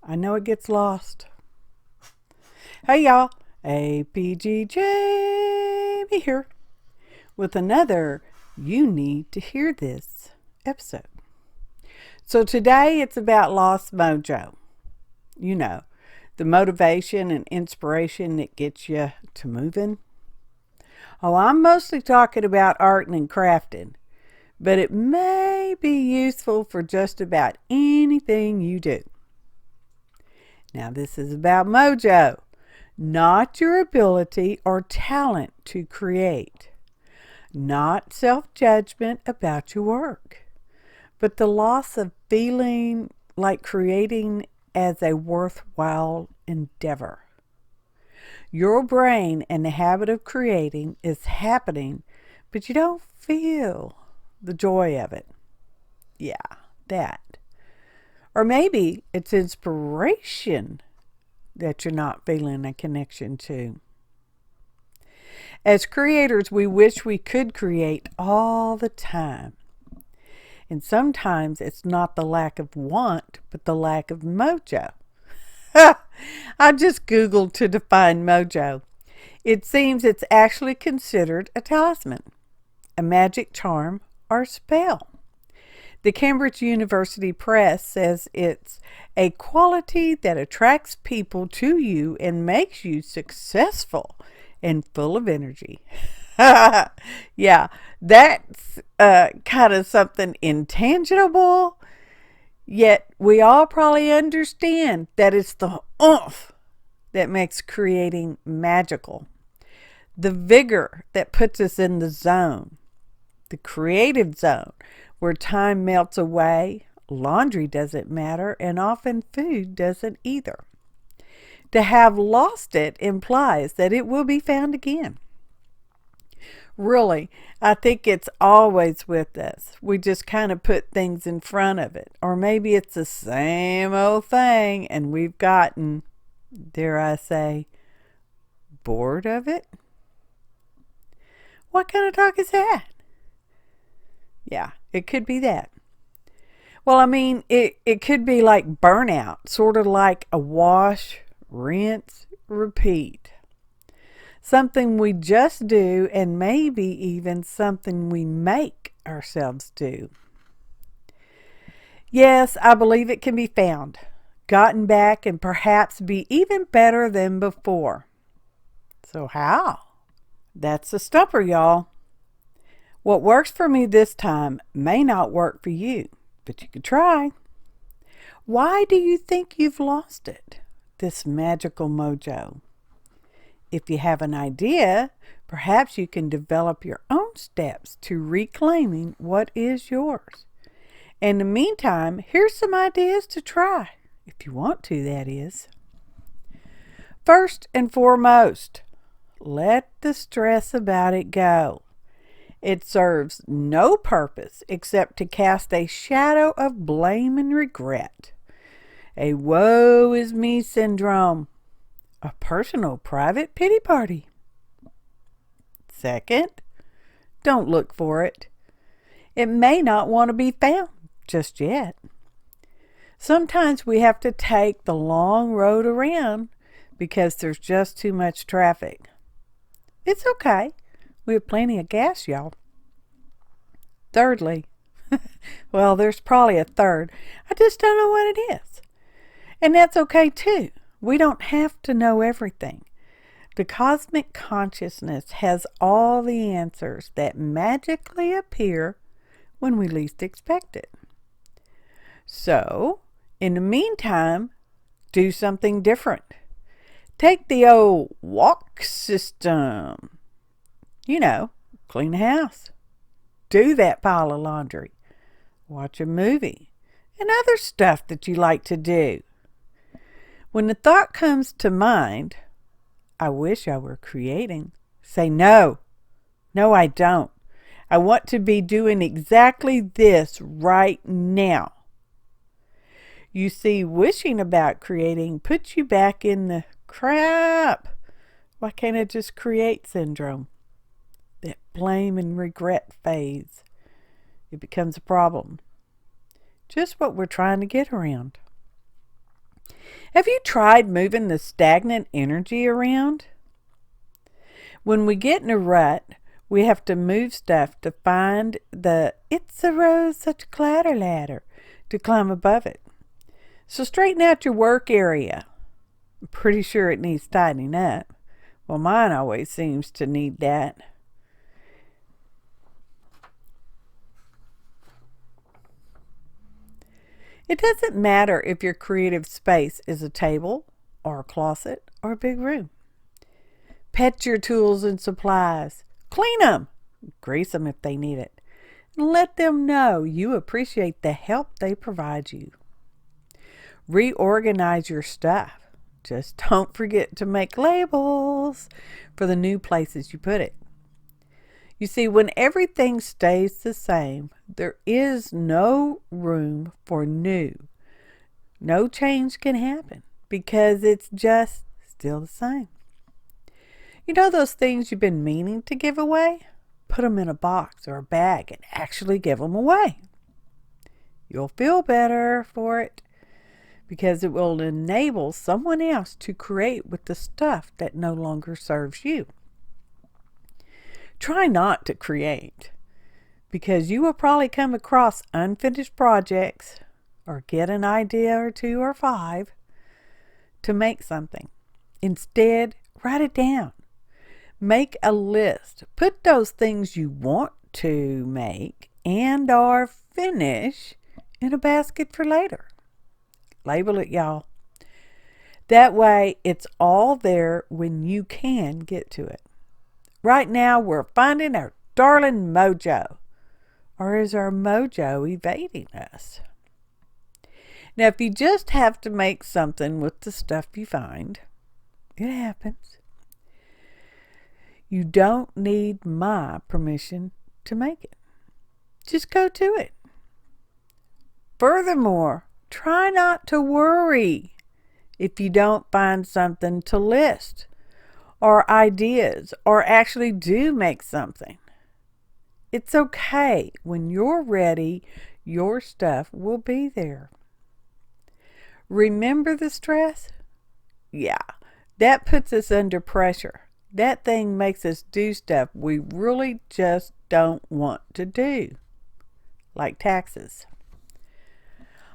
I know it gets lost. Hey y'all, APG Jamie here with another You Need to Hear This episode. So today it's about lost mojo. You know, the motivation and inspiration that gets you to moving. Oh, I'm mostly talking about art and crafting, but it may be useful for just about anything you do. Now this is about mojo, not your ability or talent to create, not self-judgment about your work, but the loss of feeling like creating as a worthwhile endeavor. Your brain and the habit of creating is happening, but you don't feel the joy of it. Yeah, that. Or maybe it's inspiration that you're not feeling a connection to. As creators, we wish we could create all the time. And sometimes it's not the lack of want, but the lack of mojo. I just Googled to define mojo. It seems it's actually considered a talisman, a magic charm, or spell. The Cambridge University Press says it's a quality that attracts people to you and makes you successful and full of energy. Yeah, that's kind of something intangible, yet we all probably understand that it's the oomph that makes creating magical, the vigor that puts us in the zone, the creative zone, where time melts away, laundry doesn't matter, and often food doesn't either. To have lost it implies that it will be found again. Really, I think it's always with us. We just kind of put things in front of it. Or maybe it's the same old thing and we've gotten, dare I say, bored of it? What kind of talk is that? Yeah, it could be that. Well, I mean, it could be like burnout, sort of like a wash, rinse, repeat. Something we just do, and maybe even something we make ourselves do. Yes, I believe it can be found, gotten back, and perhaps be even better than before. So how? That's the stumper, y'all. What works for me this time may not work for you, but you could try. Why do you think you've lost it, this magical mojo? If you have an idea, perhaps you can develop your own steps to reclaiming what is yours. In the meantime, here's some ideas to try, if you want to, that is. First and foremost, let the stress about it go. It serves no purpose except to cast a shadow of blame and regret. A woe is me syndrome. A personal private pity party. Second, don't look for it. It may not want to be found just yet. Sometimes we have to take the long road around because there's just too much traffic. It's okay. We have plenty of gas, y'all. Thirdly, well, there's probably a third. I just don't know what it is. And that's okay too. We don't have to know everything. The cosmic consciousness has all the answers that magically appear when we least expect it. So, in the meantime, do something different. Take the old walk system. You know, clean the house. Do that pile of laundry. Watch a movie. And other stuff that you like to do. When the thought comes to mind, I wish I were creating, say no. No, I don't. I want to be doing exactly this right now. You see, wishing about creating puts you back in the crap. Why can't I just create syndrome? That blame and regret phase. It becomes a problem. Just what we're trying to get around. Have you tried moving the stagnant energy around? When we get in a rut, we have to move stuff to find the "it's a rose, such a clatter ladder" to climb above it. So straighten out your work area. I'm pretty sure it needs tidying up. Well, mine always seems to need that. It doesn't matter if your creative space is a table or a closet or a big room. Pet your tools and supplies. Clean them. Grease them if they need it. And let them know you appreciate the help they provide you. Reorganize your stuff. Just don't forget to make labels for the new places you put it. You see, when everything stays the same, there is no room for new. No change can happen because it's just still the same. You know those things you've been meaning to give away? Put them in a box or a bag and actually give them away. You'll feel better for it because it will enable someone else to create with the stuff that no longer serves you. Try not to create because you will probably come across unfinished projects or get an idea or 2 or 5 to make something. Instead, write it down. Make a list. Put those things you want to make and or finish in a basket for later. Label it, y'all. That way, it's all there when you can get to it. Right now, we're finding our darling Mojo. Or is our Mojo evading us? Now, if you just have to make something with the stuff you find, it happens. You don't need my permission to make it. Just go to it. Furthermore, try not to worry if you don't find something to list or ideas or actually do make something. It's okay. When you're ready, your stuff will be there. Remember the stress? Yeah, that puts us under pressure. That thing makes us do stuff we really just don't want to do, like taxes.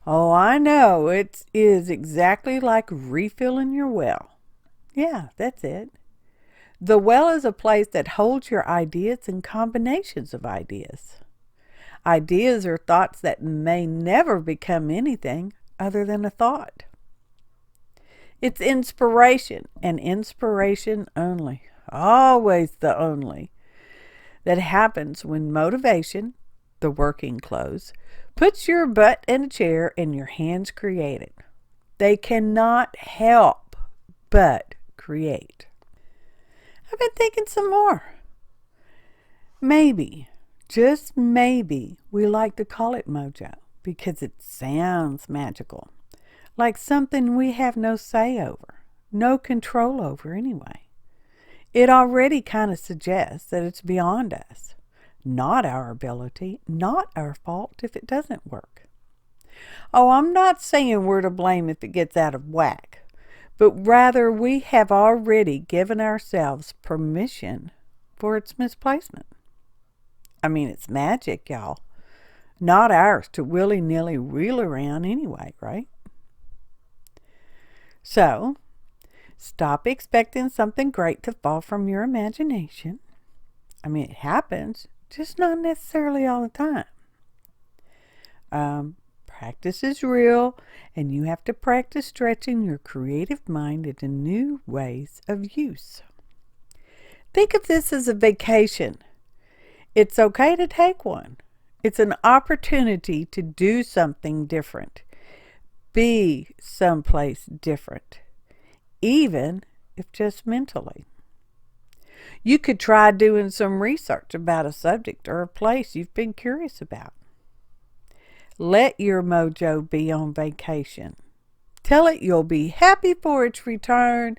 Oh, I know, it is exactly like refilling your well. Yeah, that's it. The well is a place that holds your ideas and combinations of ideas. Ideas are thoughts that may never become anything other than a thought. It's inspiration, and inspiration only, always the only, that happens when motivation, the working clothes, puts your butt in a chair and your hands create it. They cannot help but create. I've been thinking some more. Maybe, just maybe, we like to call it Mojo because it sounds magical. Like something we have no say over, no control over anyway. It already kind of suggests that it's beyond us. Not our ability, not our fault if it doesn't work. Oh, I'm not saying we're to blame if it gets out of whack, but rather we have already given ourselves permission for its misplacement. I mean, it's magic, y'all. Not ours to willy-nilly wheel around anyway, right? So, stop expecting something great to fall from your imagination. I mean, it happens, just not necessarily all the time. Practice is real, and you have to practice stretching your creative mind into new ways of use. Think of this as a vacation. It's okay to take one. It's an opportunity to do something different. Be someplace different, even if just mentally. You could try doing some research about a subject or a place you've been curious about. Let your mojo be on vacation. Tell it you'll be happy for its return,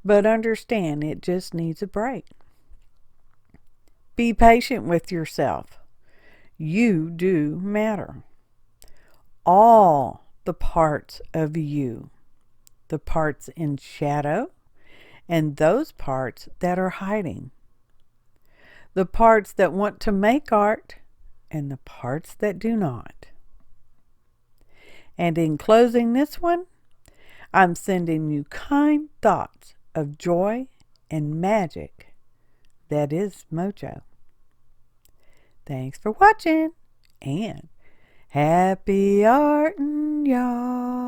but understand it just needs a break. Be patient with yourself. You do matter. All the parts of you the parts in shadow, and those parts that are hiding. The parts that want to make art, and the parts that do not. And in closing this one, I'm sending you kind thoughts of joy and magic that is Mojo. Thanks for watching, and happy artin', y'all.